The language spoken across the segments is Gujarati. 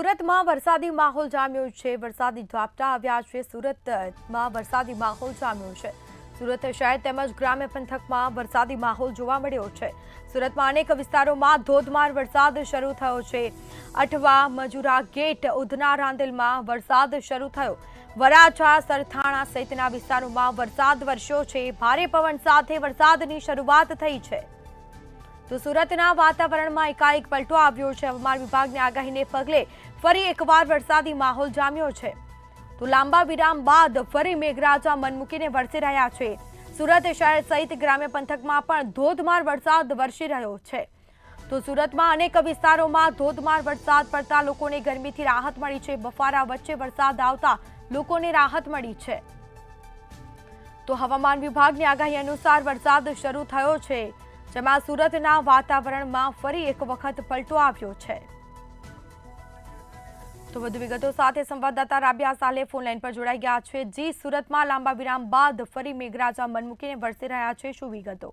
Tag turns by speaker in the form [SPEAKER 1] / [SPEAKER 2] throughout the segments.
[SPEAKER 1] સુરતમાં વરસાદી માહોલ જામ્યો છે। વરસાદી ઝાપટા આવ્યા છે। સુરતમાં વરસાદી માહોલ જામ્યો છે। સુરત શહેર તેમજ ગ્રામ્ય પંથકમાં વરસાદી માહોલ જોવા મળ્યો છે। સુરતમાં અનેક વિસ્તારોમાં ધોધમાર વરસાદ શરૂ થયો છે। અઠવા, મજુરા ગેટ, ઉધના, રાંદેલમાં વરસાદ શરૂ થયો। વરાછા, સરથાણા સહિતના વિસ્તારોમાં વરસાદ વરસ્યો છે। ભારે પવન સાથે વરસાદની શરૂઆત થઈ છે। તો સુરતના વાતાવરણમાં એકાએક પલટો આવ્યો છે। હવામાન વિભાગની આગાહીને પગલે ફરી એકવાર વરસાદી માહોલ જામ્યો છે। તો લાંબા વિરામ બાદ ફરી મેઘરાજા મન મૂકીને વરસી રહ્યા છે। સુરત શહેર સહિત ગ્રામ્ય પંથકમાં પણ ધોધમાર વરસાદ વરસી રહ્યો છે। તો સુરતમાં અનેક વિસ્તારોમાં ધોધમાર વરસાદ પડતા લોકોને ગરમીથી રાહત મળી છે। બફારા વચ્ચે વરસાદ આવતા લોકોને રાહત મળી છે। તો હવામાન વિભાગની આગાહી અનુસાર વરસાદ શરૂ થયો છે, જેમાં સુરતના વાતાવરણમાં ફરી એક વખત પલટો આવ્યો છે। તો વધુ વિગતો સાથે સંવાદદાતા રાબિયા સાલે ફોનલાઈન પર જોડાઈ ગયા છે। જી, સુરતમાં લાંબા વિરામ બાદ ફરી મેઘરાજા મન મૂકીને વરસી રહ્યા છે, શું વિગતો?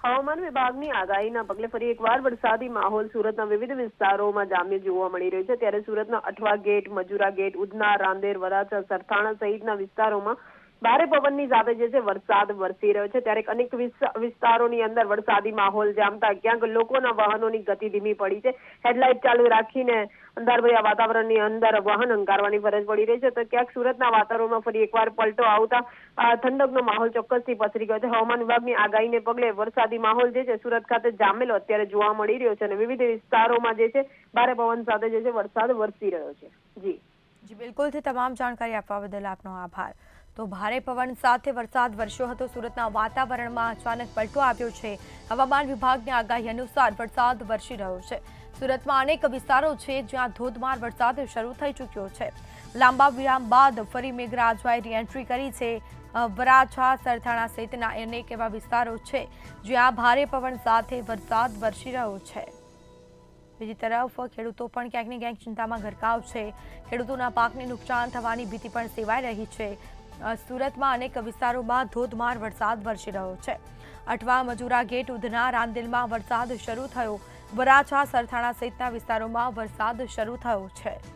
[SPEAKER 2] હવામાન વિભાગની આગાહીના પગલે ફરી એકવાર વરસાદી માહોલ સુરતના વિવિધ વિસ્તારોમાં જામ્યો જોવા મળી રહ્યો છે। ત્યારે સુરતના અઠવા ગેટ, મજુરા ગેટ, ઉધના, રાંદેર, વરાછા, સરથાણા સહિતના વિસ્તારોમાં ભારે પવનની સાથે જે છે વરસાદ વરસી રહ્યો છે। ત્યારે અનેક વિસ્તારોની અંદર વરસાદી માહોલ જામતા ક્યાંક લોકોના વાહનોની ગતિ ધીમી પડી છે। હેડલાઇટ ચાલુ રાખીને અંધારભર્યા વાતાવરણની અંદર વાહન હંકારવાની ફરજ પડી રહી છે। તો ક્યાંક સુરતના વાતાવરણમાં ફરી એકવાર પલટો આવતા ઠંડકનો માહોલ ચોક્કસથી પસરી ગયો છે। હવામાન વિભાગની આગાહીને પગલે વરસાદી માહોલ જે છે સુરત ખાતે જામેલો અત્યારે જોવા મળી રહ્યો છે અને વિવિધ વિસ્તારોમાં જે છે ભારે પવન સાથે જે છે વરસાદ વરસી રહ્યો છે।
[SPEAKER 1] જી બિલકુલ, તમામ જાણકારી આપવા બદલ આપનો આભાર। તો ભારે પવન સાથે વરસાદ વરસ્યો હતો। સુરતના વાતાવરણમાં અચાનક પલટો આવ્યો છે। હવામાન વિભાગની આગાહી અનુસાર વરસાદ વરસી રહ્યો છે। સુરતમાં અનેક વિસ્તારો છે જ્યાં ધોધમાર વરસાદ શરૂ થઈ ચૂક્યો છે। લાંબા વિરામ બાદ ફરી મેઘરાજાએ રીએન્ટ્રી કરી છે। વરાછા, સરથાણા સહિતના અનેક એવા વિસ્તારો છે જ્યાં ભારે પવન સાથે વરસાદ વરસી રહ્યો છે। બીજી તરફ ખેડૂતો પણ ક્યાંક ને ક્યાંક ચિંતામાં ગરકાવ છે। ખેડૂતોના પાકને નુકસાન થવાની ભીતિ પણ સેવાઈ રહી છે। સુરતમાં અનેક વિસ્તારોમાં ધોધમાર વરસાદ વરસી રહ્યો છે। અઠવા, મજુરા ગેટ, ઉધના, રાંદેલમાં વરસાદ શરૂ થયો। વરાછા, સરથાણા સહિતના વિસ્તારોમાં વરસાદ શરૂ થયો છે।